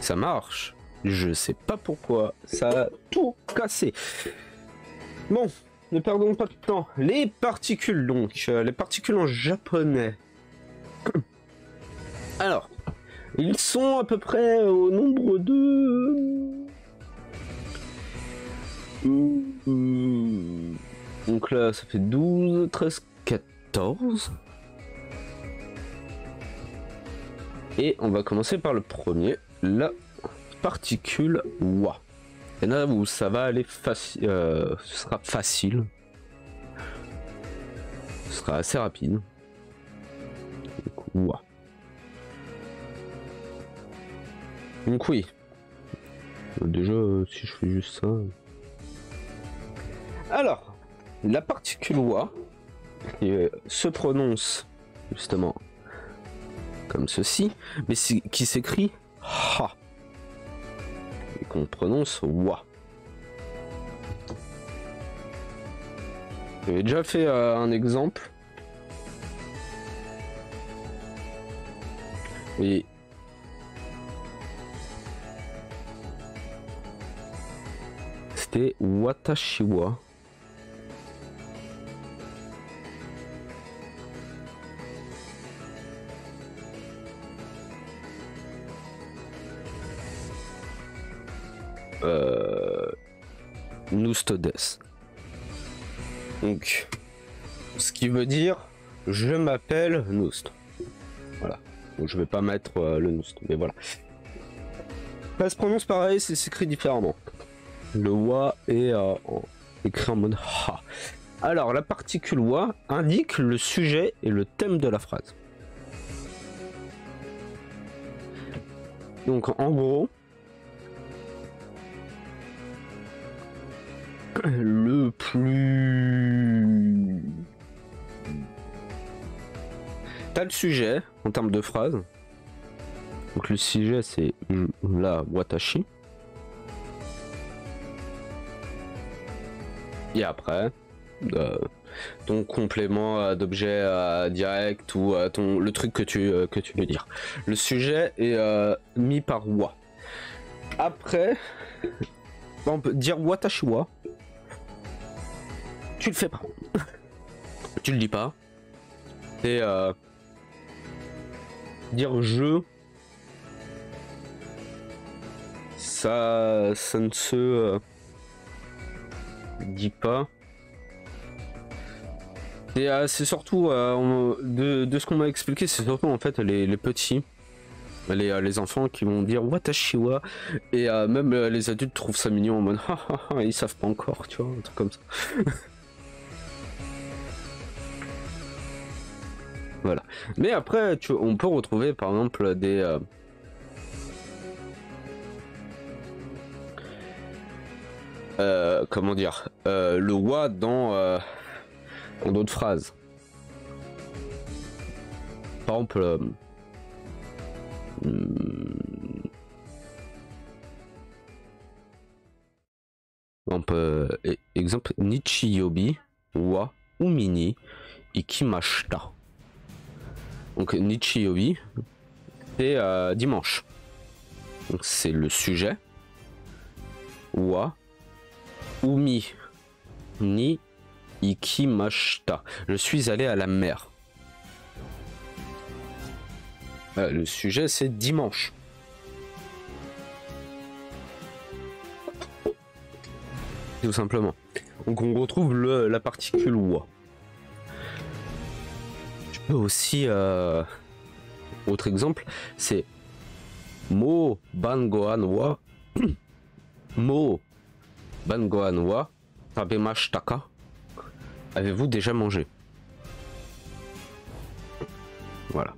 Ça marche. Je sais pas pourquoi. Ça a tout cassé. Bon, ne perdons pas de temps. Les particules donc. Les particules en japonais. Alors, ils sont à peu près au nombre de... Donc là, ça fait 12, 13, 14. Et on va commencer par le premier, la particule wa. Et là où ça va aller facile, ce sera facile. Ce sera assez rapide. Donc, wa. Donc oui. Déjà, si je fais juste ça... Alors, la particule wa se prononce justement comme ceci, mais qui s'écrit ha et qu'on prononce wa. J'avais déjà fait un exemple. Et c'était watashi wa. Nustodes. Donc, ce qui veut dire je m'appelle Noust. Voilà. Donc, je vais pas mettre le Noust, mais voilà. Ça se prononce pareil, c'est s'écrit différemment. Le wa est écrit en mode ha. Alors, la particule wa indique le sujet et le thème de la phrase. Donc, en gros, le plus... T'as le sujet en termes de phrase. Donc le sujet c'est la watashi. Et après, ton complément d'objet direct ou le truc que tu veux dire. Le sujet est mis par wa. Après, on peut dire watashi wa. Tu le fais pas. Tu le dis pas. Et dire je, ça ne se dit pas. Et c'est surtout de ce qu'on m'a expliqué, c'est surtout en fait les petits, les enfants qui vont dire watashi wa, et même les adultes trouvent ça mignon en mode ils savent pas encore, tu vois, un truc comme ça. Voilà. Mais après, on peut retrouver par exemple des comment dire, le wa dans d'autres phrases. Par exemple, exemple Nichiyobi wa umini ikimashita. Donc Nichiyobi, c'est dimanche. Donc c'est le sujet. Wa umi ni ikimashita. Je suis allé à la mer. Le sujet c'est dimanche. Tout simplement. Donc on retrouve la particule wa. Aussi autre exemple c'est mo bangohan wa mo bangohan wa tabemashita ka. Avez-vous déjà mangé? Voilà,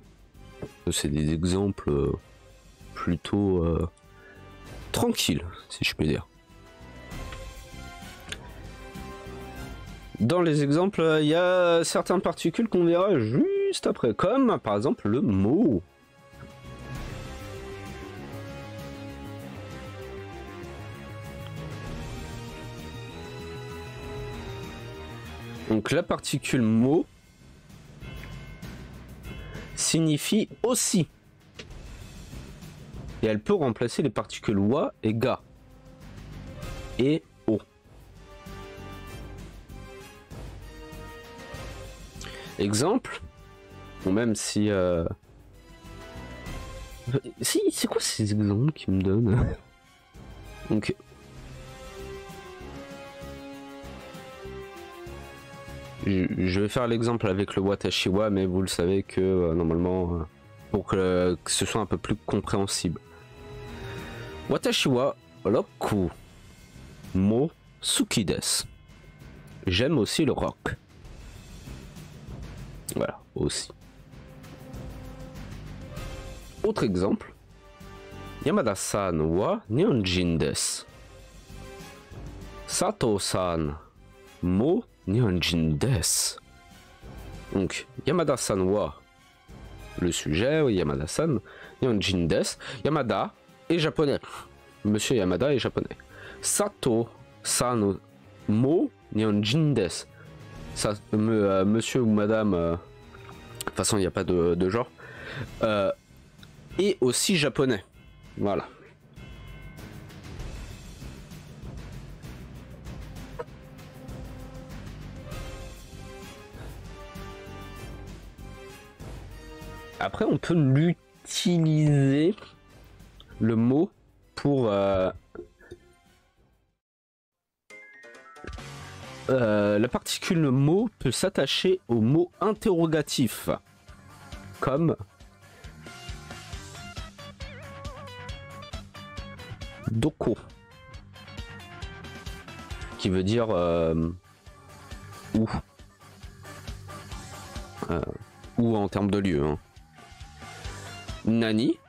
c'est des exemples plutôt tranquilles si je peux dire. Dans les exemples, il y a certaines particules qu'on verra juste après, comme par exemple le mot. Donc la particule mot signifie aussi. Et elle peut remplacer les particules wa et ga. Et o. Exemple, ou même si... Si, c'est quoi ces exemples qui me donnent? Donc... Je vais faire l'exemple avec le watashi wa, mais vous le savez que normalement, pour que ce soit un peu plus compréhensible. Watashi wa roku mo suki desu. J'aime aussi le rock. Voilà, aussi. Autre exemple. Yamada-san wa Nihonjin desu. Sato-san mo Nihonjin desu. Donc, Yamada-san wa le sujet, Yamada-san, Nihonjin desu. Yamada est japonais. Monsieur Yamada est japonais. Sato-san mo Nihonjin desu. Monsieur ou madame, de toute façon il n'y a pas de genre, et aussi japonais. Voilà. Après on peut l'utiliser, le mot, pour la particule mot peut s'attacher au mot interrogatif, comme doko, qui veut dire où, ou en termes de lieu. Hein. Nani,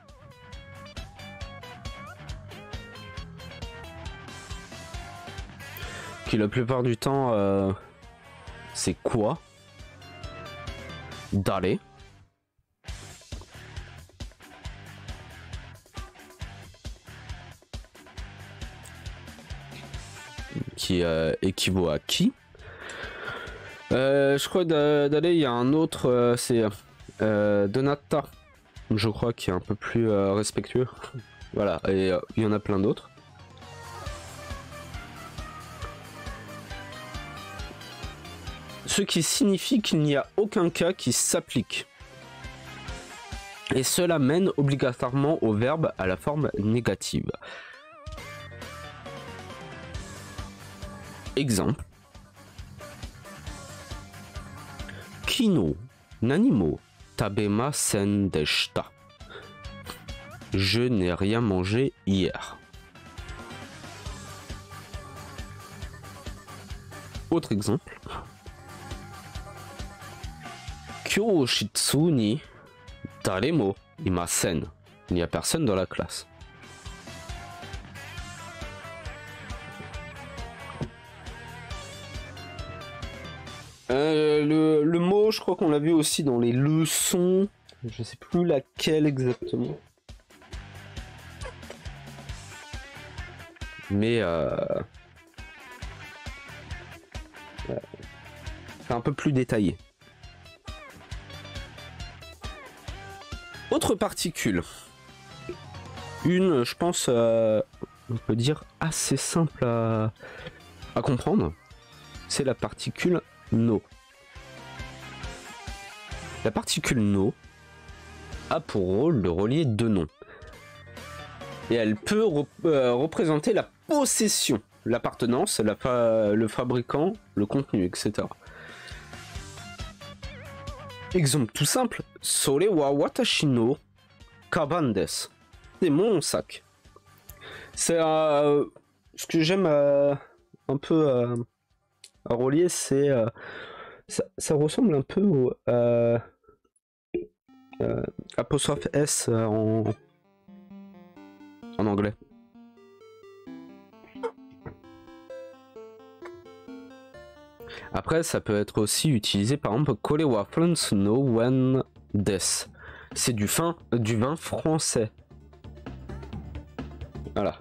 qui la plupart du temps c'est quoi, dare, qui équivaut à qui. Je crois d'aller, il y a un autre, c'est Donata, je crois, qui est un peu plus respectueux. Voilà, et il y en a plein d'autres. Ce qui signifie qu'il n'y a aucun cas qui s'applique. Et cela mène obligatoirement au verbe à la forme négative. Exemple. Kino nanimo tabemasen deshita. Je n'ai rien mangé hier. Autre exemple. Kyoshitsu ni daremo imasen. Il n'y a personne dans la classe. Le mot, je crois qu'on l'a vu aussi dans les leçons. Je sais plus laquelle exactement. Mais c'est un peu plus détaillé. Autre particule. Une, je pense, on peut dire assez simple à comprendre. C'est la particule no. La particule no a pour rôle de relier deux noms. Et elle peut représenter la possession, l'appartenance, le fabricant, le contenu, etc. Exemple tout simple, Sore wa watashi no kaban desu. C'est mon sac. C'est ce que j'aime un peu à relier, c'est ça ressemble un peu au apostrophe S en anglais. Après, ça peut être aussi utilisé par exemple Kore wa France no wen desu. C'est du vin français. Voilà.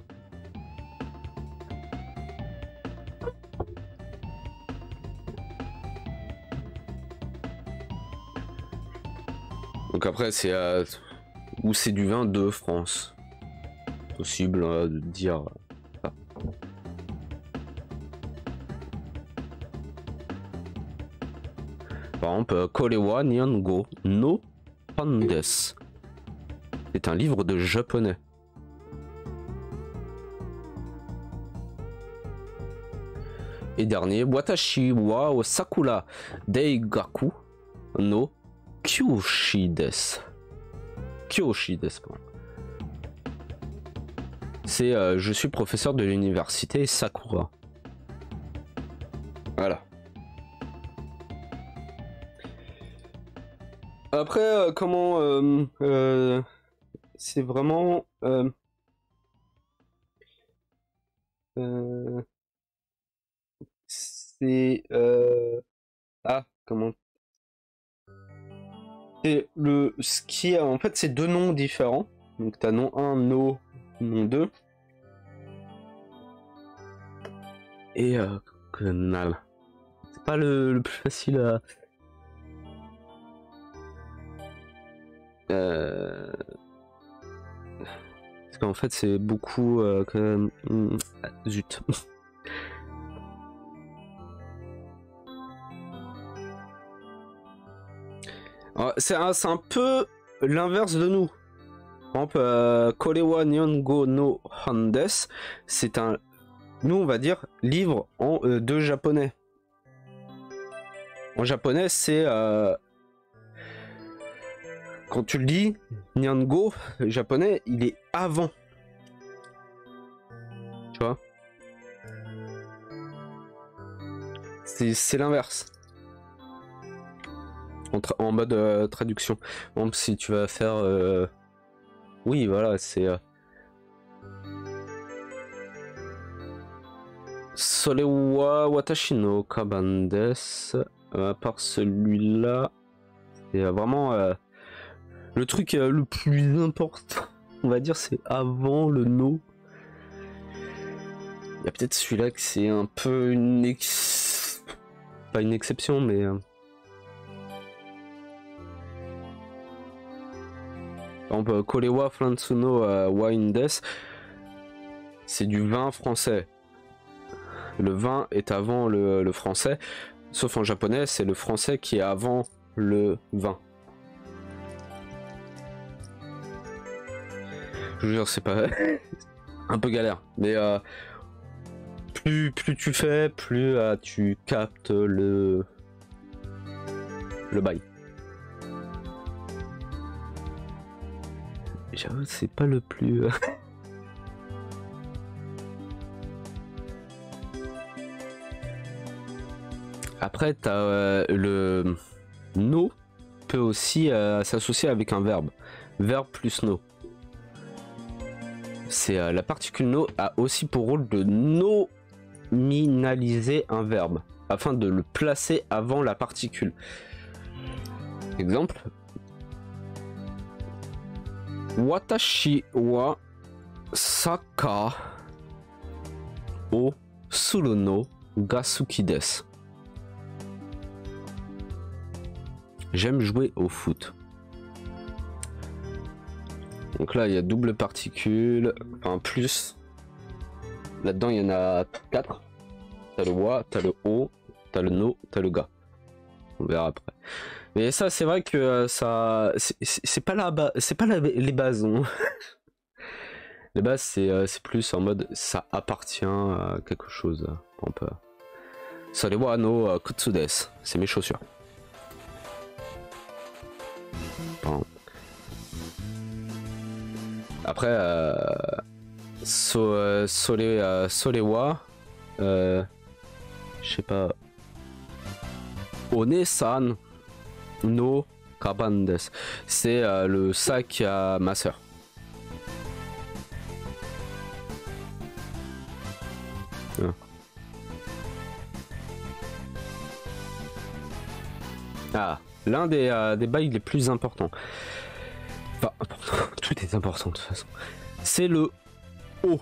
Donc après, c'est ou c'est du vin de France. possible de dire ça. Par exemple, Korewa Nihongo no Handes. C'est un livre de japonais. Et dernier, Watashi wa Sakura Deigaku no Kyoshi desu. Kyoshi desu. C'est je suis professeur de l'université Sakura. Voilà. Après, comment c'est vraiment c'est comment c'est le ce qui en fait c'est deux noms différents. Donc t'as nom 1, nom 2 et canal. C'est pas le plus facile à parce qu'en fait c'est beaucoup quand même zut. C'est un peu l'inverse de nous. Par exemple, Korewa Nihongo no Handes, c'est un, nous on va dire, livre en de japonais. En japonais, c'est quand tu le dis, Nihongo japonais, il est avant. Tu vois? C'est l'inverse. En mode traduction. Par exemple, si tu vas faire oui voilà c'est Sorewa Watashi no Kaban desu. À part celui-là, c'est vraiment le truc le plus important, on va dire, c'est avant le no. Il y a peut-être celui-là que c'est un peu pas une exception, mais par exemple, Korewa Fransuno Wine Desu, c'est du vin français. Le vin est avant le français, sauf en japonais, c'est le français qui est avant le vin. Je veux dire, c'est pas un peu galère, mais plus tu fais, plus tu captes le bail. J'avoue, c'est pas le plus Après, t'as le no peut aussi s'associer avec un verbe. Verbe plus no. C'est la particule no a aussi pour rôle de nominaliser un verbe afin de le placer avant la particule. Exemple. Watashi wa saka o suru no ga suki desu. J'aime jouer au foot. Donc là, il y a double particule, enfin plus. Là-dedans, il y en a 4. T'as le wa, t'as le o, t'as le no, t'as le ga. On verra après. Mais ça, c'est vrai que ça, c'est pas les bases. Hein. Les bases, c'est plus en mode ça appartient à quelque chose. On peut. Ça les wa no kutsu desu. C'est mes chaussures. Pardon. Après, Solewa, je sais pas, One-san no Kaban desu. C'est le sac à ma soeur. Ah, l'un des bails les plus importants. Enfin, tout est important de toute façon. C'est le O.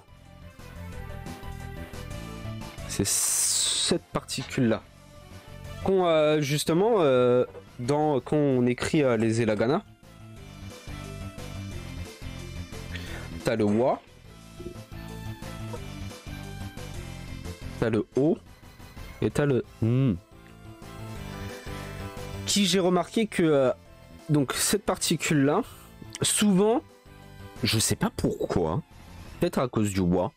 C'est cette particule-là. Qu'on justement, quand on écrit les hiragana, t'as le wa T'as le O et t'as le N. Qui j'ai remarqué que donc cette particule là, souvent, je sais pas pourquoi, peut-être à cause du bois,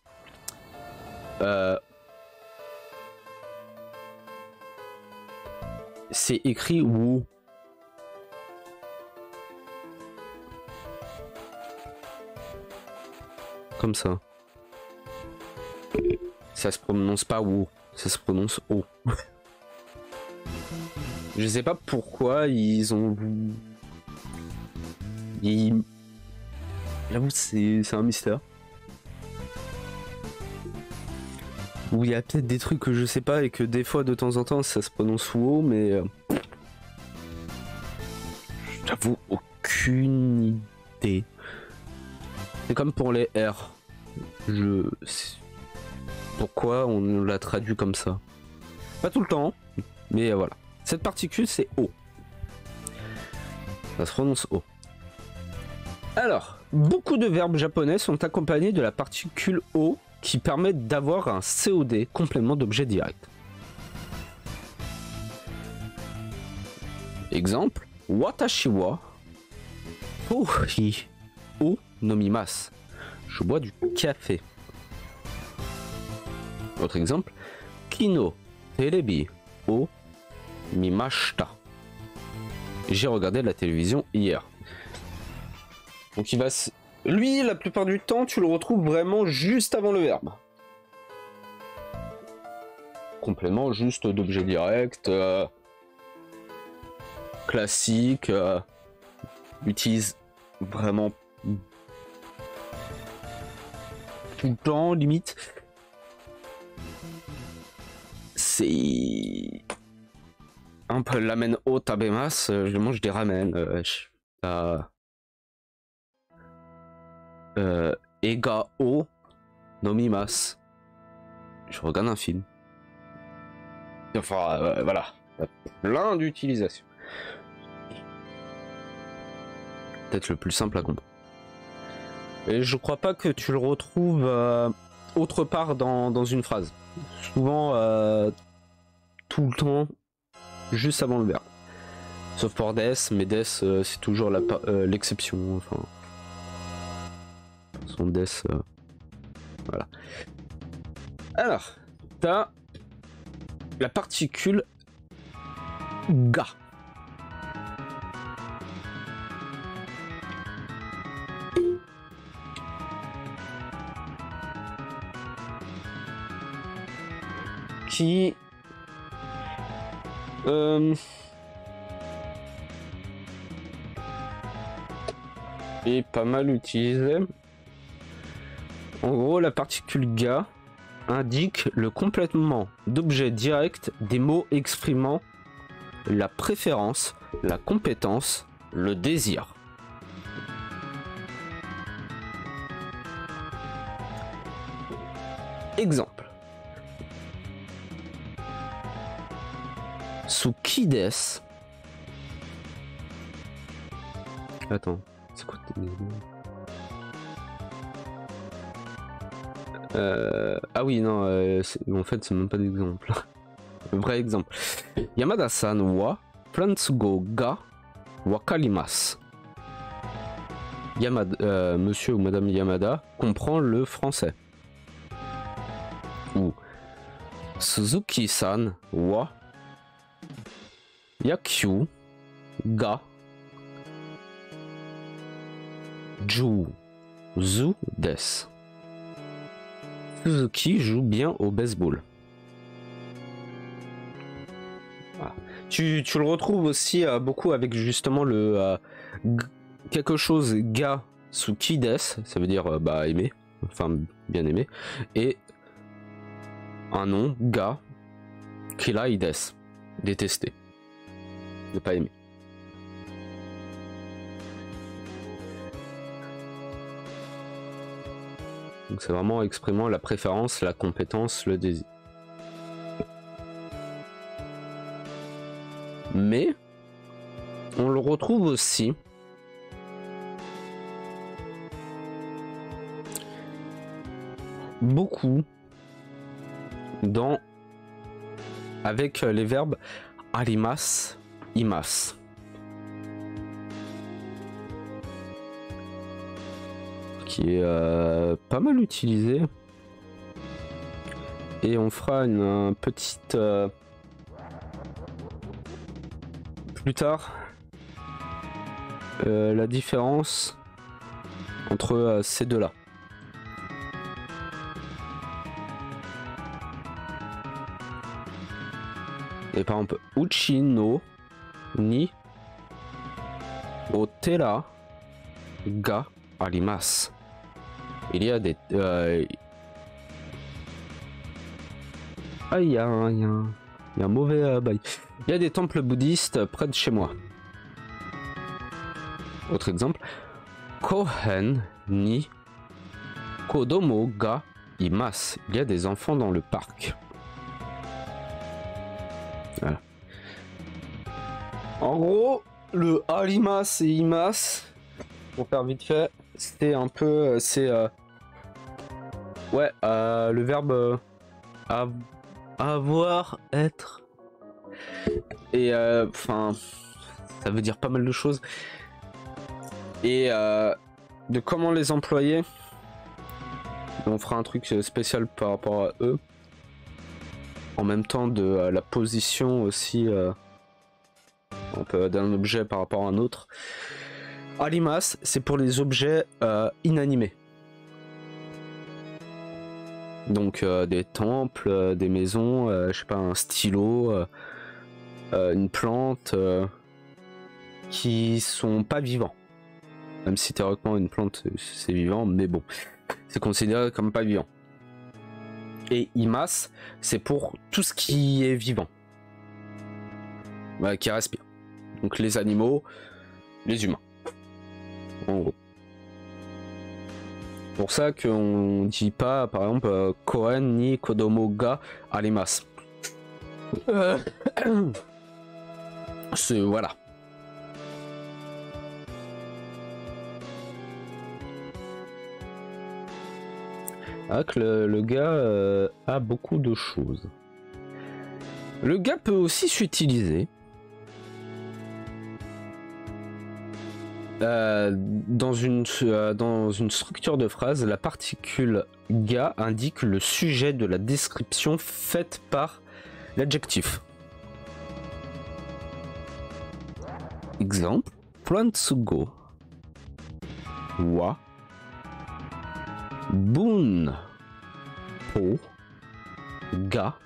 c'est écrit WO. Comme ça. Ça se prononce pas WO, ça se prononce O. Je sais pas pourquoi ils ont... J'avoue, c'est un mystère. Où il y a peut-être des trucs que je sais pas et que des fois de temps en temps ça se prononce WO, mais... J'avoue, aucune idée. C'est comme pour les R. Pourquoi on l'a traduit comme ça? Pas tout le temps, mais voilà. Cette particule, c'est O. Ça se prononce O. Alors, beaucoup de verbes japonais sont accompagnés de la particule O qui permet d'avoir un COD, complément d'objet direct. Exemple, watashi wa kohi o nomimasu. Je bois du café. Autre exemple, kino terebi o mimashita. J'ai regardé la télévision hier. Donc il va lui, la plupart du temps, tu le retrouves vraiment juste avant le verbe. Complément juste d'objet direct, classique, utilise vraiment tout le temps, limite. C'est un peu ramen o tabemas, je mange des ramen. Ega o nomimasu. Je regarde un film. Enfin, voilà. Plein d'utilisations. Peut-être le plus simple à comprendre. Et je crois pas que tu le retrouves autre part dans une phrase. Souvent, tout le temps, juste avant le verbe. Sauf pour des, mais des, c'est toujours l'exception. Enfin, son des, voilà. Alors, t'as la particule ga. Qui est pas mal utilisé. En gros, la particule ga indique le complément d'objet direct des mots exprimant la préférence, la compétence, le désir. Exemple. Suki desu. Attends, c'est quoi ah oui, non, en fait, c'est même pas d'exemple. Le vrai exemple. Yamada-san wa Frantsugo ga wakarimasu. Monsieur ou Madame Yamada comprend le français. Ou Suzuki-san wa Yakyu ga Juzu desu. Suzuki joue bien au baseball. Voilà. Tu le retrouves aussi beaucoup avec justement le quelque chose ga suki desu, ça veut dire bah aimer, enfin bien aimé, et un nom ga kirai desu, détester, ne pas aimer. Donc c'est vraiment exprimant la préférence, la compétence, le désir. Mais on le retrouve aussi beaucoup dans avec les verbes arimas, imas. Qui est pas mal utilisé. Et on fera une petite plus tard la différence entre ces deux-là. Et par exemple, uchi no ni otera ga arimasu. Il y a des il y a un mauvais bail. Il y a des temples bouddhistes près de chez moi. Autre exemple, kohen ni kodomo ga imasu. Il y a des enfants dans le parc. Voilà. En gros, le arimas et imas, pour faire vite fait, c'est un peu, ouais, le verbe avoir, être, et enfin, ça veut dire pas mal de choses, et de comment les employer. On fera un truc spécial par rapport à eux. En même temps de la position aussi d'un objet par rapport à un autre. Arimas, c'est pour les objets inanimés. Donc des temples, des maisons, je sais pas, un stylo, une plante qui sont pas vivants. Même si théoriquement une plante c'est vivant, mais bon, c'est considéré comme pas vivant. Et imas, c'est pour tout ce qui est vivant, qui respire. Donc les animaux, les humains. En gros. Pour ça qu'on dit pas, par exemple, kohen ni kodomo ga arimasu. C'est voilà. Le gars a beaucoup de choses. Le gars peut aussi s'utiliser dans une structure de phrase. La particule ga indique le sujet de la description faite par l'adjectif. Exemple, Plantsugo wa bun po ga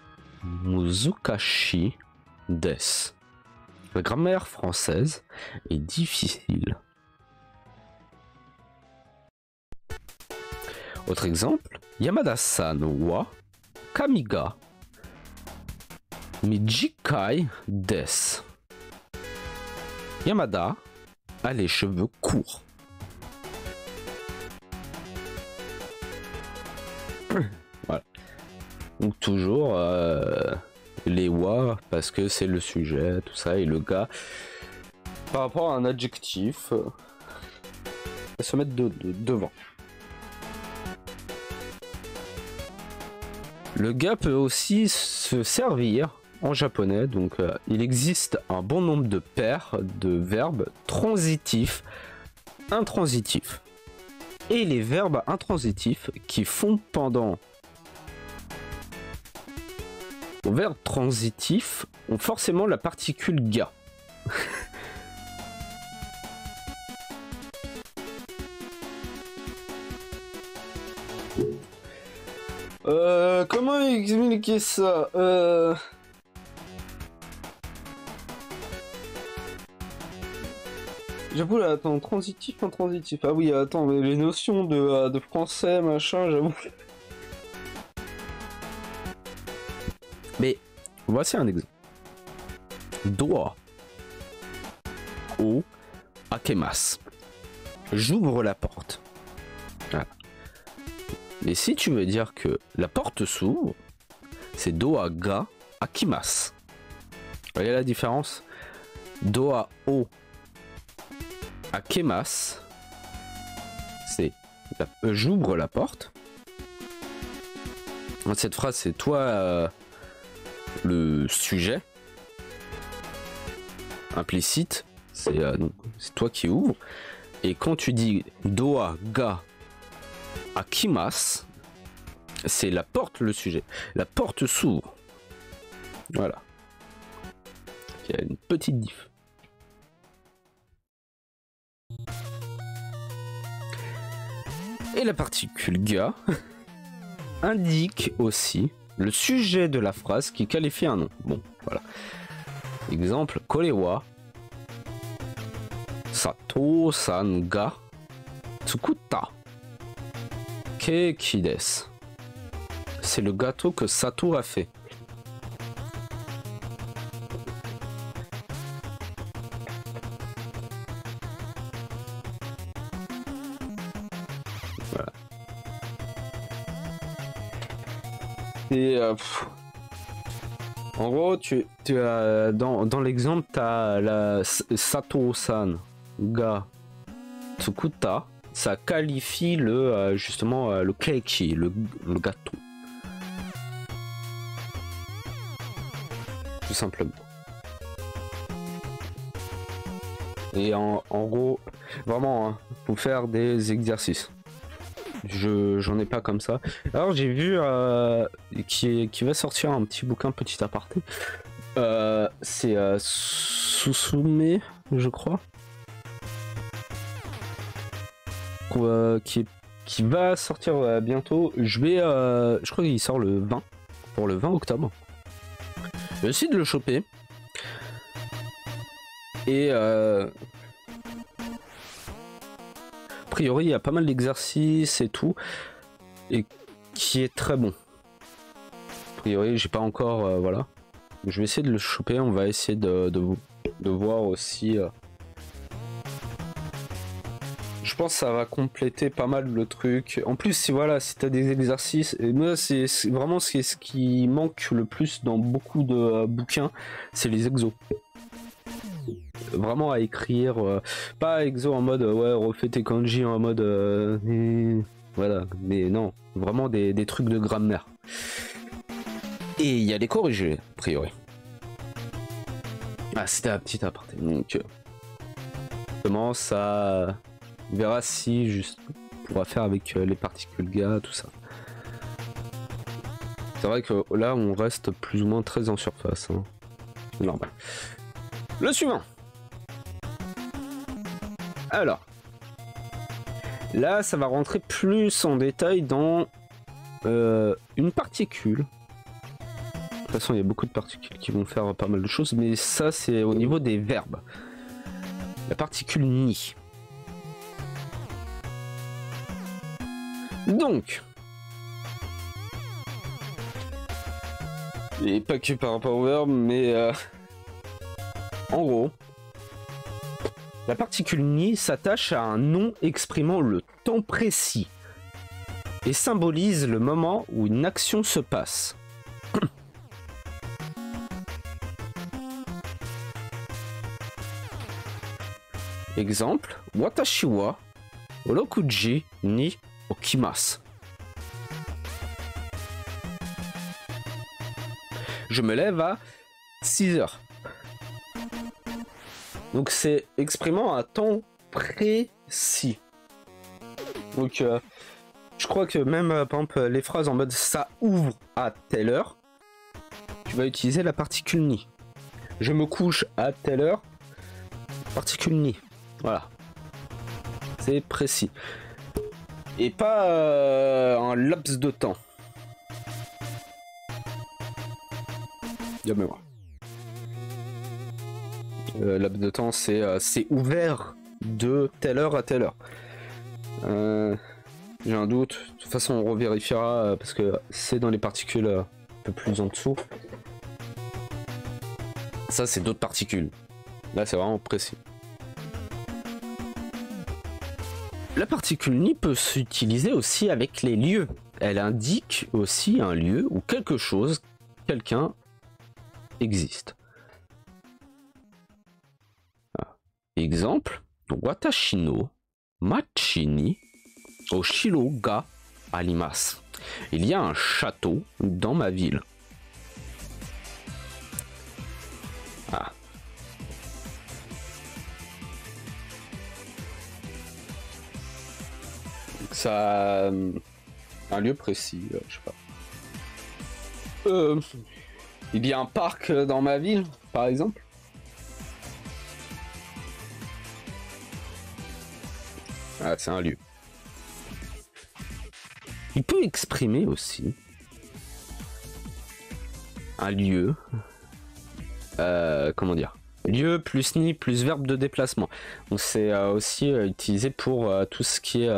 muzukashi desu. La grammaire française est difficile. Autre exemple, Yamada-san wa kami ga mijikai desu. Yamada a les cheveux courts. Voilà. Donc toujours les wa parce que c'est le sujet, tout ça, et le ga par rapport à un adjectif va se mettre devant. Le ga peut aussi se servir en japonais, donc il existe un bon nombre de paires de verbes transitifs, intransitifs. Et les verbes intransitifs qui font pendant au verbe transitif ont forcément la particule ga. Comment expliquer ça? J'avoue là, attends, transitif, intransitif. Ah oui, attends, mais les notions de français, machin, j'avoue. Mais voici un exemple. Doa o akemasu. J'ouvre la porte. Voilà. Et si tu veux dire que la porte s'ouvre, c'est doa ga akimasu. Vous voyez la différence? Doa o akemasu, c'est j'ouvre la porte. Cette phrase, c'est toi le sujet implicite, c'est toi qui ouvre. Et quand tu dis doa ga akimasu, c'est la porte, le sujet. La porte s'ouvre. Voilà. Il y a une petite diff. Et la particule ga indique aussi le sujet de la phrase qui qualifie un nom. Bon, voilà. Exemple, korewa Sato-san ga tsukutta keiki desu. C'est le gâteau que Sato a fait. Voilà. Et en gros, tu as dans l'exemple, tu as la Sato-san ga tsukutta, ça qualifie le justement le keiki, le gâteau. Tout simplement. Et en gros, vraiment, hein, faut faire des exercices. J'en ai pas comme ça. Alors j'ai vu qui va sortir un petit bouquin, petit aparté. C'est Susume, je crois. Qui va sortir bientôt. Je crois qu'il sort le 20. Pour le 20 octobre. Je vais essayer de le choper. Et a priori, il y a pas mal d'exercices et tout. Et qui est très bon. A priori, j'ai pas encore... voilà. Je vais essayer de le choper. On va essayer de voir aussi... Je pense que ça va compléter pas mal le truc. En plus, si voilà, si t'as des exercices, et moi c'est vraiment ce qui manque le plus dans beaucoup de bouquins, c'est les exos. Vraiment à écrire, pas exo en mode ouais refais tes kanji en mode voilà, mais non, vraiment des trucs de grammaire. Et il y a les corrigés, a priori. Ah, c'était un petit aparté. Donc comment ça. On verra si juste on pourra faire avec les particules ga, tout ça. C'est vrai que là on reste plus ou moins très en surface. Hein. Normal. Le suivant. Alors. Là ça va rentrer plus en détail dans une particule. De toute façon il y a beaucoup de particules qui vont faire pas mal de choses. Mais ça c'est au niveau des verbes. La particule ni. Donc, et pas que par rapport au verbe, mais en gros, la particule ni s'attache à un nom exprimant le temps précis et symbolise le moment où une action se passe. Exemple, watashi wa rokuji ni okimasu. Je me lève à 6 heures. Donc c'est exprimant un temps précis. Donc je crois que même par exemple les phrases en mode ça ouvre à telle heure, tu vas utiliser la particule ni. Je me couche à telle heure, particule ni. Voilà. C'est précis. Et pas un laps de temps. De mémoire. Laps de temps, c'est ouvert de telle heure à telle heure. J'ai un doute. De toute façon, on revérifiera parce que c'est dans les particules un peu plus en dessous. Ça, c'est d'autres particules. Là, c'est vraiment précis. La particule ni peut s'utiliser aussi avec les lieux. Elle indique aussi un lieu où quelque chose, quelqu'un existe. Ah. Exemple, watashi no machi ni oshiro ga arimasu. Il y a un château dans ma ville. Ah. Ça... Un lieu précis, je sais pas. Il y a un parc dans ma ville, par exemple. Ah, c'est un lieu. Il peut exprimer aussi un lieu. Comment dire? Lieu plus ni plus verbe de déplacement. Donc c'est aussi utilisé pour tout ce qui est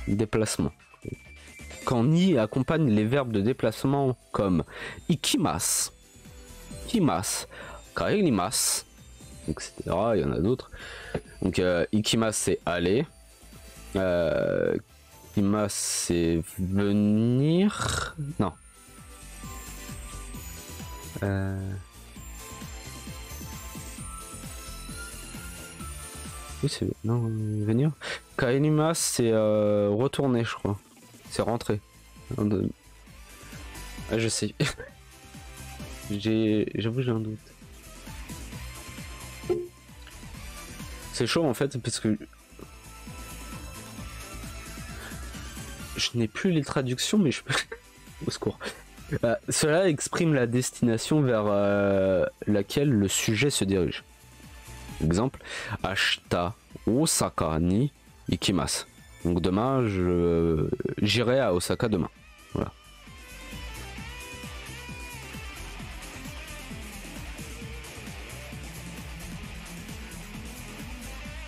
déplacement. Quand ni accompagne les verbes de déplacement comme ikimas, kimas, kaerimas, etc. Il y en a d'autres. Donc ikimas c'est aller, ikimas c'est venir, non. Oui c'est non venir. Kaerimas c'est retourner je crois. C'est rentré. Ah, je sais. J'avoue j'ai un doute. C'est chaud en fait parce que je n'ai plus les traductions mais je peux... Au secours. Cela exprime la destination vers laquelle le sujet se dirige. Exemple, Ashita Osaka ni ikimasu. Donc demain, j'irai à Osaka demain. Voilà.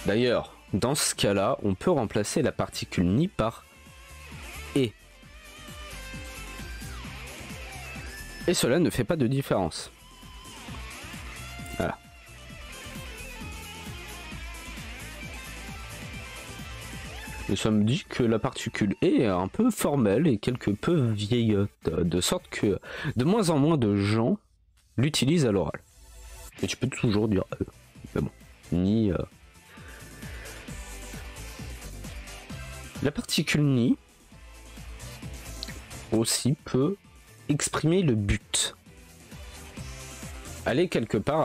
D'ailleurs, dans ce cas-là, on peut remplacer la particule ni par et. Et cela ne fait pas de différence. Voilà. Nous sommes dit que la particule est un peu formelle et quelque peu vieillotte, de sorte que de moins en moins de gens l'utilisent à l'oral. Et tu peux toujours dire mais bon, ni. La particule ni aussi peut exprimer le but. Aller quelque part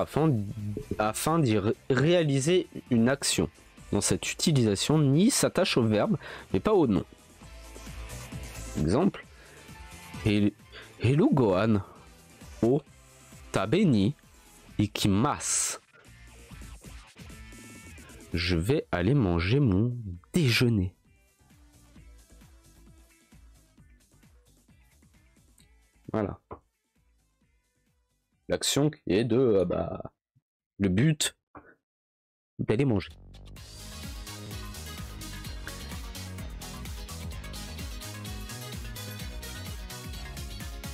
afin d'y réaliser une action. Dans cette utilisation, ni s'attache au verbe, mais pas au nom. Exemple, Hello Gohan o tabe ni ikimasu. Je vais aller manger mon déjeuner. Voilà. L'action qui est de le but d'aller manger.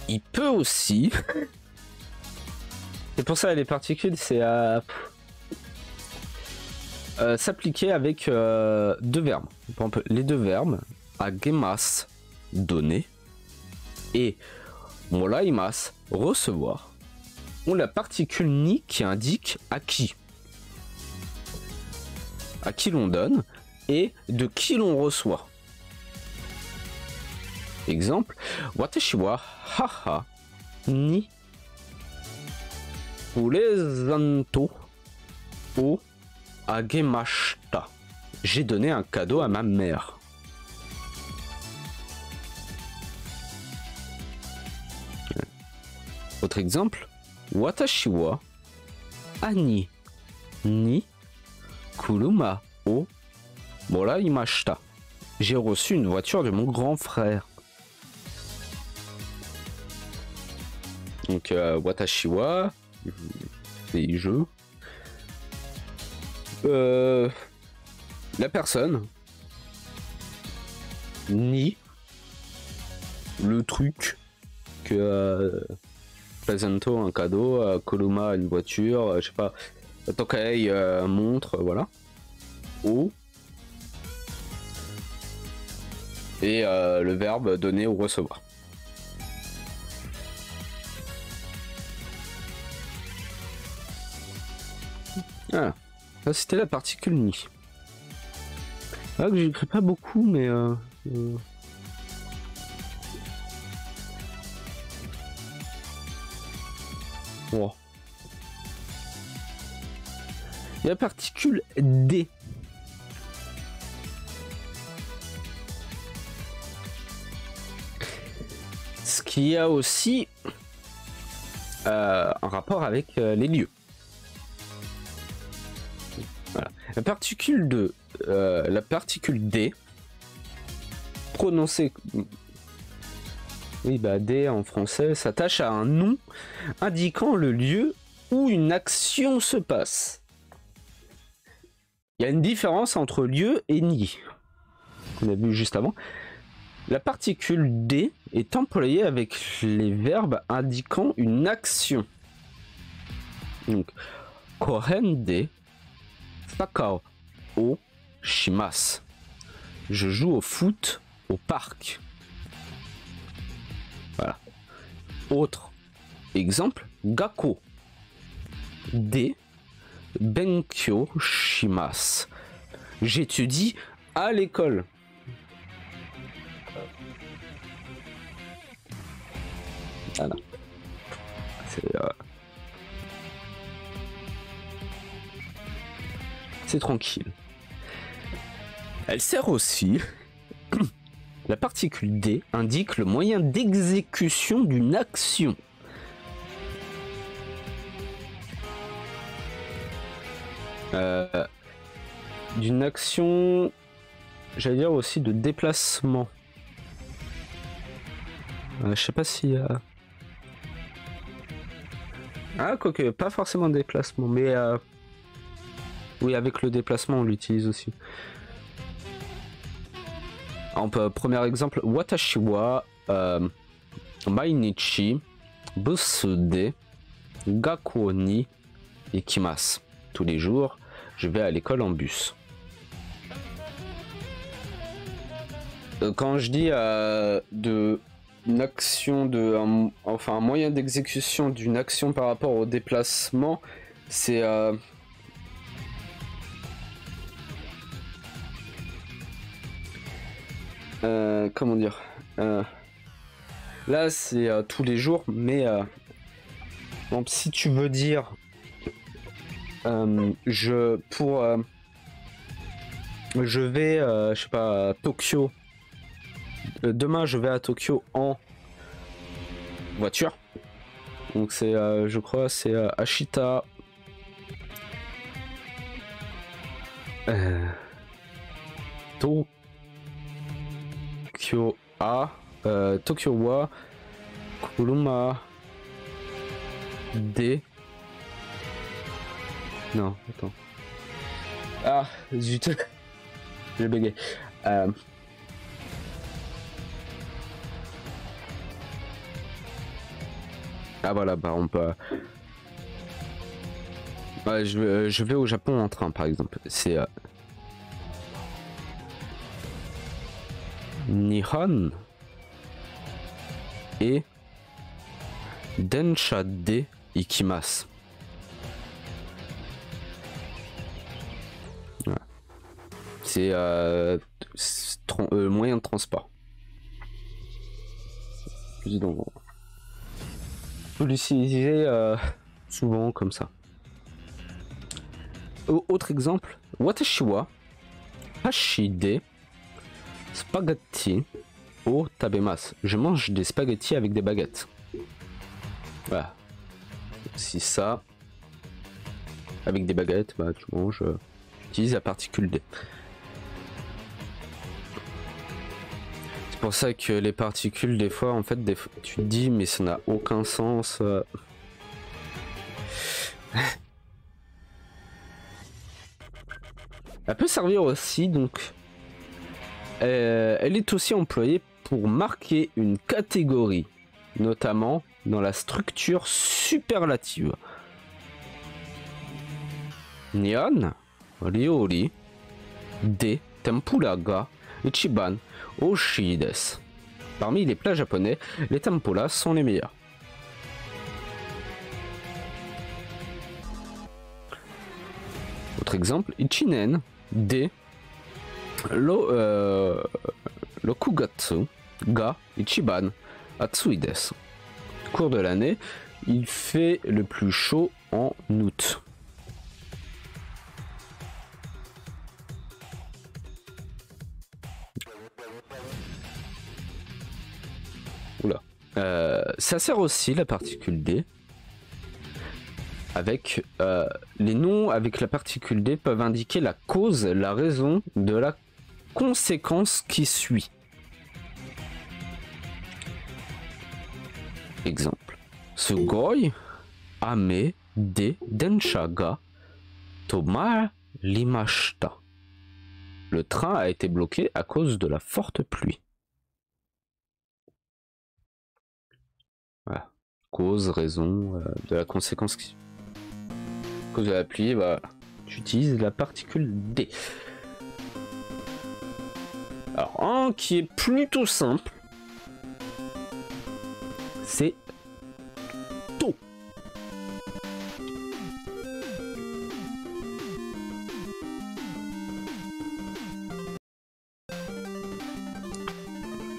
Il peut aussi, c'est pour ça les particules, c'est s'appliquer avec deux verbes. Par exemple, les deux verbes, agemas, donner, et moraimasu, recevoir, ont la particule ni qui indique à qui l'on donne et de qui l'on reçoit. Exemple, watashi wa haha ni purezanto o agemashita. J'ai donné un cadeau à ma mère. Autre exemple, watashi wa ani ni kuruma o moraimashita. J'ai reçu une voiture de mon grand frère. Donc watashi wa, c'est je. La personne. Ni le truc que Presento un cadeau, Koluma une voiture, je sais pas, Tokai montre, voilà. O. Et le verbe donner ou recevoir. Ah, ça c'était la particule ni. Là que j'écris pas beaucoup, mais Oh. Et la particule D. Ce qui a aussi un rapport avec les lieux. Voilà. La particule D, prononcée, oui bah D en français, s'attache à un nom indiquant le lieu où une action se passe. Il y a une différence entre lieu et nid, qu'on a vu juste avant. La particule D est employée avec les verbes indiquant une action. Donc, korende, sakao o shimasu. Je joue au foot au parc. Voilà. Autre exemple, gakko de benkyou shimasu. J'étudie à l'école. Voilà. C'est tranquille. Elle sert aussi. La particule D indique le moyen d'exécution d'une action. D'une action, j'allais dire aussi de déplacement. Je sais pas si... Ah, quoique, pas forcément de déplacement, mais... Oui, avec le déplacement, on l'utilise aussi. Premier exemple, Watashi wa mainichi busu de gakkou ni ikimasu. Tous les jours, je vais à l'école en bus. Quand je dis une action enfin un moyen d'exécution d'une action par rapport au déplacement, c'est comment dire, là c'est tous les jours, mais donc, si tu veux dire je vais je sais pas à Tokyo, demain je vais à Tokyo en voiture, donc c'est je crois c'est Ashita Tokyo Tokyo wa kuruma de... Non, attends. Ah, zut. J'ai bégayé. Ah voilà, bah on peut... Ouais, je vais au Japon en train, par exemple. C'est... Nihon et Densha de ikimasu. Voilà. C'est moyen de transport. Donc, on peut l'utiliser souvent comme ça. Autre exemple, Watashi wa hashi de spaghetti o tabemasu. Je mange des spaghettis avec des baguettes. Voilà. Si ça, avec des baguettes, bah tu manges, tu utilises la particule D. C'est pour ça que les particules, des fois, en fait, tu te dis, mais ça n'a aucun sens. Elle peut servir aussi, donc, elle est aussi employée pour marquer une catégorie, notamment dans la structure superlative. Nyan ryori de tempura ga ichiban oshii desu. Parmi les plats japonais, les tempura sont les meilleurs. Autre exemple, ichinen de Rokugatsu ga ichiban atsui desu. Cours de l'année, il fait le plus chaud en août? Oula. Ça sert aussi la particule D. Avec les noms avec la particule D peuvent indiquer la cause, la raison de la conséquence qui suit. Exemple. Sugoi ame de densha ga tomarimashita. Le train a été bloqué à cause de la forte pluie. Voilà. Cause, raison de la conséquence qui suit. Cause de la pluie, bah, tu utilises la particule D. Alors, un qui est plutôt simple, c'est to.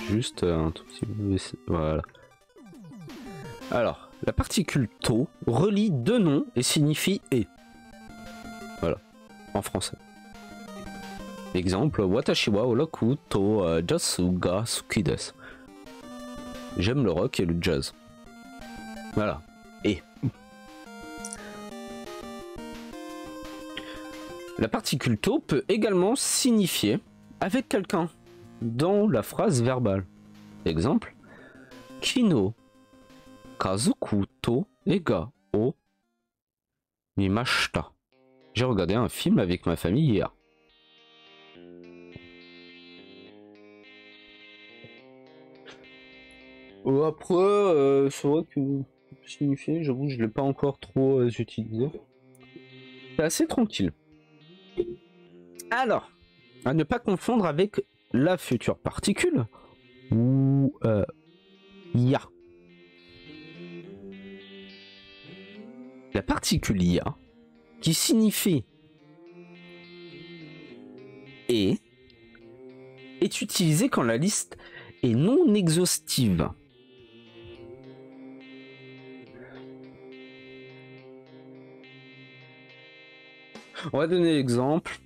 Juste un tout petit peu, voilà. Alors, la particule to relie deux noms et signifie et. Voilà, en français. Exemple, watashi wa oroku to jazz ga suki desu. J'aime le rock et le jazz. Voilà, et. La particule to peut également signifier avec quelqu'un dans la phrase verbale. Exemple, kino kazuku to ega o mimashita. J'ai regardé un film avec ma famille hier. Après, c'est vrai que signifier, j'avoue, je l'ai pas encore trop utilisé. C'est assez tranquille. Alors, à ne pas confondre avec la future particule ou ya. La particule ya qui signifie et est utilisée quand la liste est non exhaustive. On va donner l'exemple.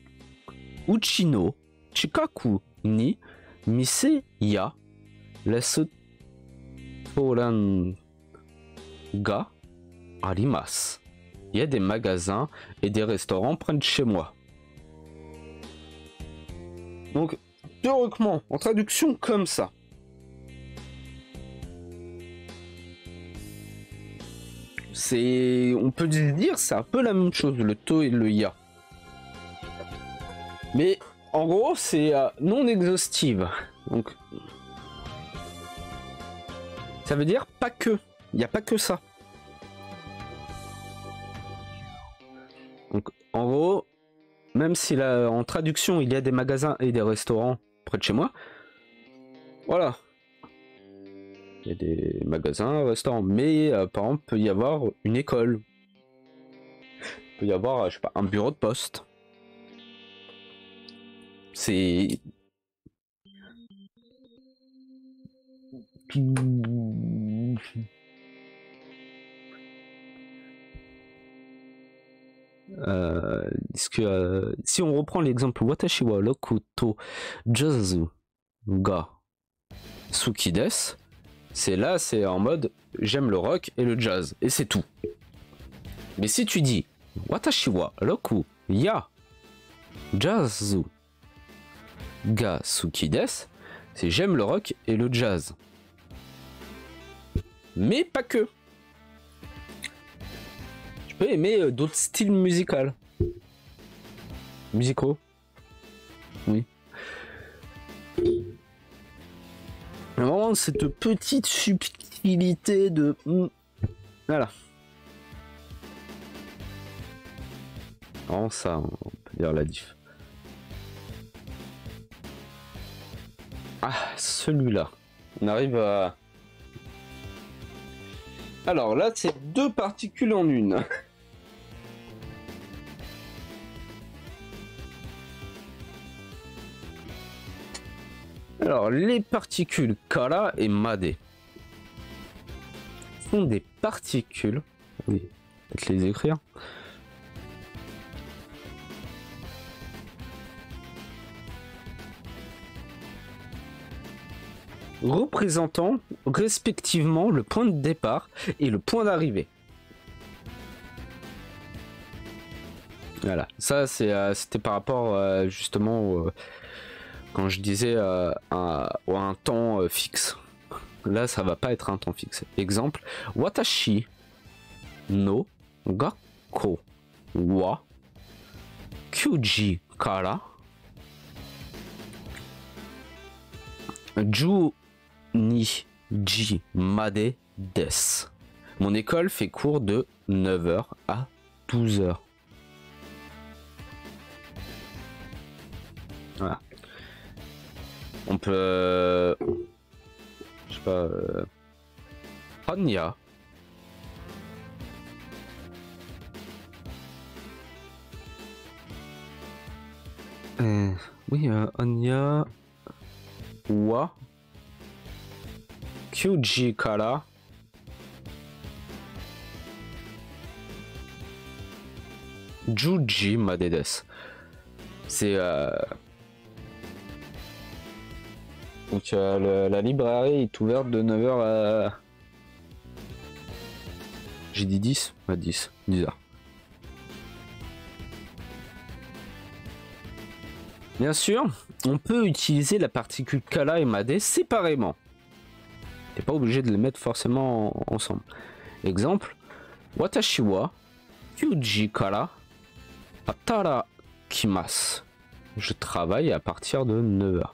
Uchino chikaku ni mise ya restaurant ga arimasu. Il y a des magasins et des restaurants près de chez moi. Donc, théoriquement, en traduction comme ça. On peut dire, c'est un peu la même chose, le to et le ya. Mais en gros, c'est non exhaustive. Donc, ça veut dire pas que. Il n'y a pas que ça. Donc, en gros, même si là, en traduction, il y a des magasins et des restaurants près de chez moi, voilà. Il y a des magasins, restaurants, mais par exemple, il peut y avoir une école. Il peut y avoir, je sais pas, un bureau de poste. C'est... si on reprend l'exemple Watashi wa roku to jazu ga suki desu, c'est en mode j'aime le rock et le jazz et c'est tout. Mais si tu dis Watashi wa roku ya jazu ga suki desu, c'est j'aime le rock et le jazz. Mais pas que. Tu peux aimer d'autres styles musicaux. Oui. Vraiment cette petite subtilité de... Voilà. Vraiment ça, on peut dire la diff. Ah, celui-là. On arrive à... Alors là, c'est deux particules en une. Alors, les particules kara et made. sont des particules. Oui, peut-être les écrire. Représentant respectivement le point de départ et le point d'arrivée. Voilà, ça c'était par rapport justement quand je disais un temps fixe. Là, ça va pas être un temps fixe. Exemple, Watashi no gakko wa kyuji kara 12 ji made desu. Mon école fait cours de 9h à 12h. Voilà. On peut... je sais pas... Anya. Oui, Anya... wa... Kyuji kara... Juji made desu. C'est... Donc la librairie est ouverte de 9h à... J'ai dit 10 ? À 10 heures. Bien sûr, on peut utiliser la particule kara et made séparément. T'es pas obligé de les mettre forcément ensemble. Exemple, Watashi wa kyuji kara hatarakimasu. Je travaille à partir de 9h.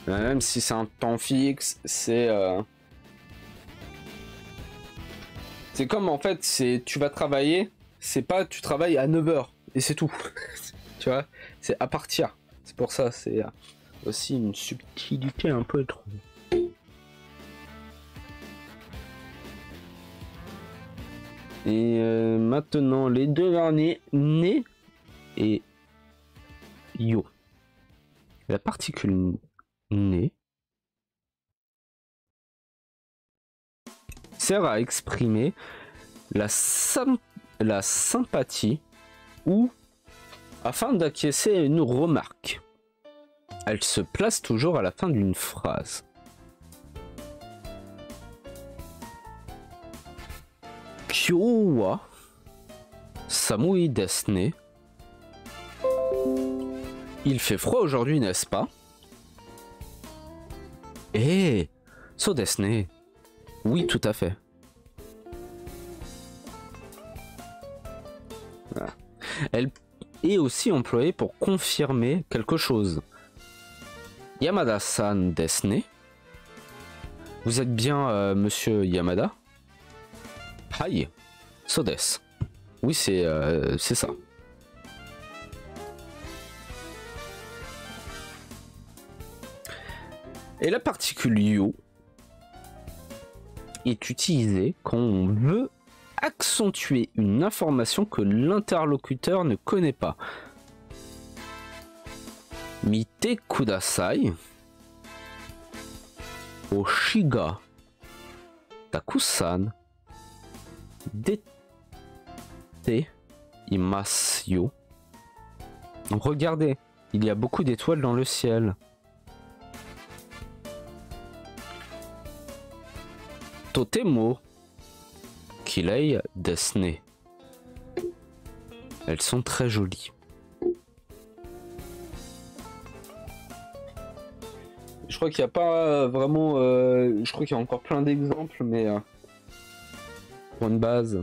Même si c'est un temps fixe, c'est comme en fait, c'est tu vas travailler, c'est pas tu travailles à 9h et c'est tout. Tu vois, c'est à partir. C'est pour ça, c'est aussi une subtilité un peu étrange. Et maintenant, les deux derniers, né et yo. La particule né sert à exprimer la sympathie ou afin d'acquiescer à une remarque. Elle se place toujours à la fin d'une phrase. Kyou wa samui desu ne. Il fait froid aujourd'hui, n'est-ce pas? Eh, so desu ne. Oui, tout à fait. Voilà. Elle est aussi employée pour confirmer quelque chose. Yamada-san desu ne. Vous êtes bien monsieur Yamada? Hai, so desu. Oui, c'est ça. Et la particule yo est utilisée quand on veut accentuer une information que l'interlocuteur ne connaît pas. Mite kudasai. Oshiga takusan dete imasu yo. Regardez, il y a beaucoup d'étoiles dans le ciel. Totemo kirei desu ne. Elles sont très jolies. Je crois qu'il n'y a pas vraiment... je crois qu'il y a encore plein d'exemples, mais... pour une base...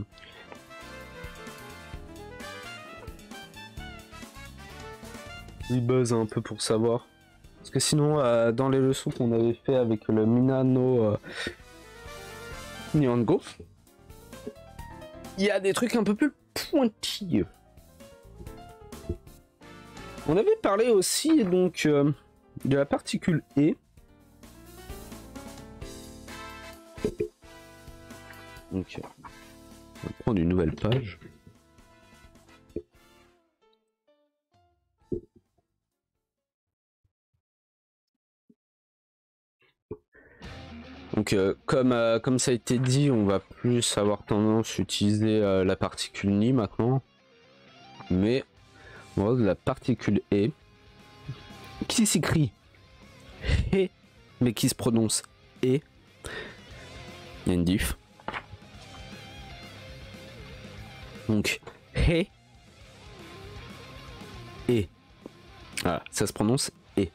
Une base un peu pour savoir. Parce que sinon, dans les leçons qu'on avait fait avec le Minano Nihongo, il y a des trucs un peu plus pointilleux. On avait parlé aussi donc de la particule E. Donc, on va prendre une nouvelle page. Donc comme ça a été dit, on va plus avoir tendance à utiliser la particule ni maintenant. Mais on va la particule e qui s'écrit he mais qui se prononce e. Il y a une diff. Donc he et voilà, ça se prononce e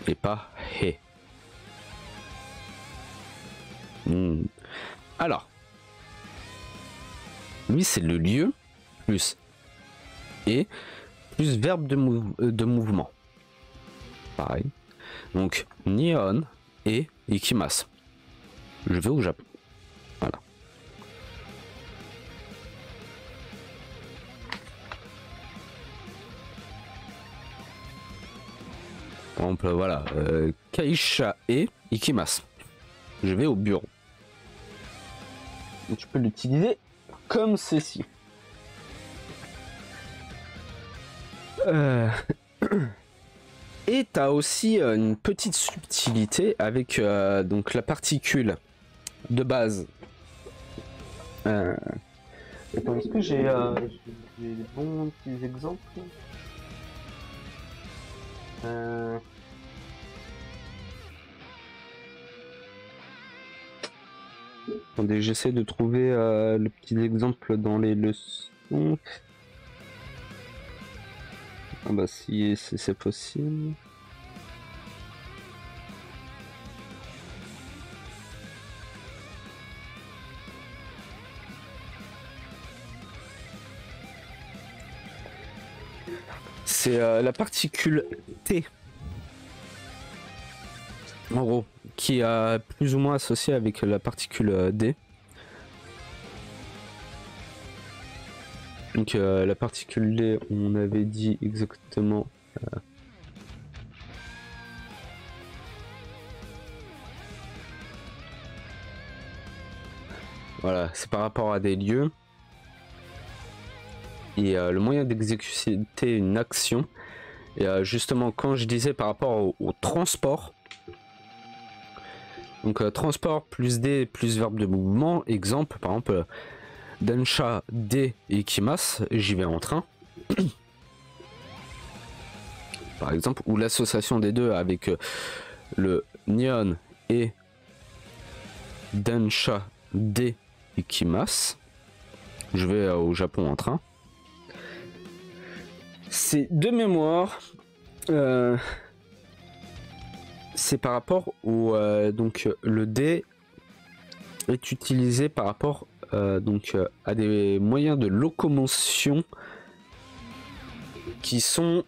et pas he. Alors lui c'est le lieu plus et plus verbe de mouvement. Pareil. Donc Nihon et ikimasu. Je vais au Japon. Voilà. Par exemple, voilà. Kaisha et ikimasu. Je vais au bureau. Et tu peux l'utiliser comme ceci. Et tu as aussi une petite subtilité avec donc la particule de base. Attends, est-ce que j'ai des bons petits exemples? Attendez, j'essaie de trouver le petit exemple dans les leçons. Ah bah si c'est possible. C'est la particule T. En gros, qui est plus ou moins associée avec la particule D. Donc la particule D, on avait dit exactement... Voilà, c'est par rapport à des lieux. Et le moyen d'exécuter une action. Et justement, quand je disais par rapport au transport, donc transport plus D plus verbe de mouvement, exemple, par exemple, Densha D ikimasu, j'y vais en train. Par exemple, ou l'association des deux avec le Nihon et Densha D ikimasu, je vais au Japon en train. C'est de mémoire, c'est par rapport au donc le D est utilisé par rapport donc à des moyens de locomotion qui sont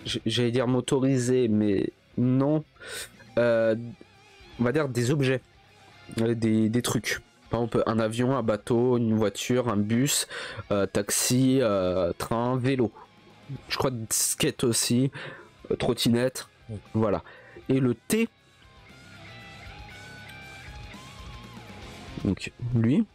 j'allais dire motorisés, mais non, on va dire des objets, des trucs. Par exemple, un avion, un bateau, une voiture, un bus, taxi, train, vélo. Je crois skate aussi, trottinette, voilà. Et le T, donc lui,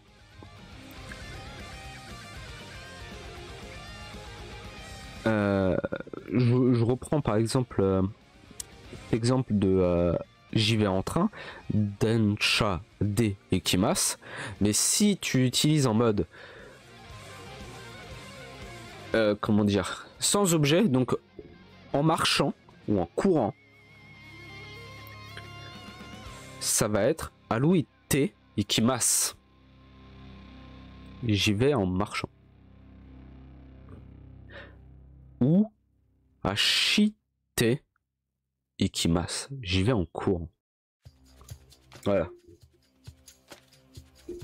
je reprends par exemple l'exemple de j'y vais en train, Densha D ikimasu, mais si tu utilises en mode comment dire, sans objet, donc en marchant ou en courant, ça va être Arui Te ikimasu. J'y vais en marchant. Ou Ashite ikimasu. J'y vais en courant. Voilà.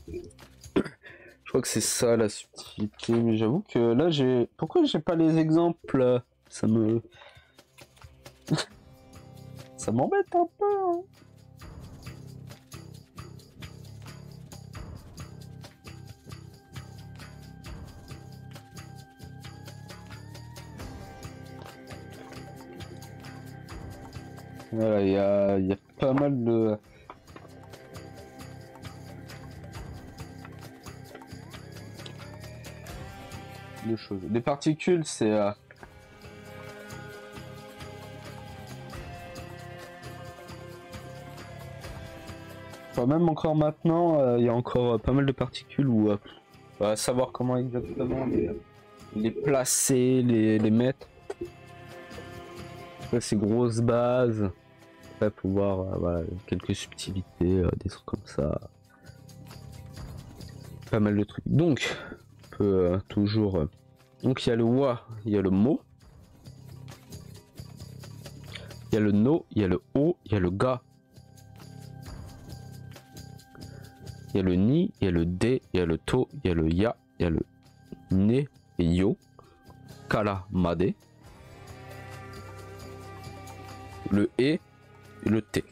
Je crois que c'est ça la subtilité, mais j'avoue que là j'ai... Pourquoi j'ai pas les exemples? Ça me... ça m'embête un peu. Hein. Voilà, il y a pas mal de... choses. Les particules, c'est... Enfin, même encore maintenant, il y a encore pas mal de particules où savoir comment exactement les placer, les mettre. Après, ces grosses bases. Après, pouvoir voilà, quelques subtilités, des trucs comme ça. Pas mal de trucs. Donc, on peut toujours. Donc, il y a le wa, il y a le mo. Il y a le no, il y a le o, il y a le ga. Il y a le ni, il y a le de, il y a le to, il y a le ya, il y a le ne et yo. Kala, made. Le e et le t.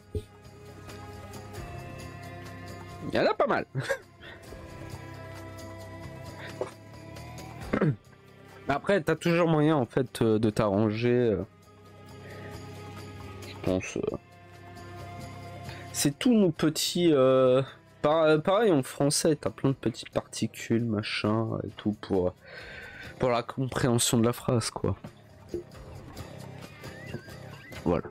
Il y en a pas mal. Après, t'as toujours moyen en fait de t'arranger. Je pense. C'est tous nos petits. Pareil en français, t'as plein de petites particules, machin et tout pour la compréhension de la phrase, quoi. Voilà.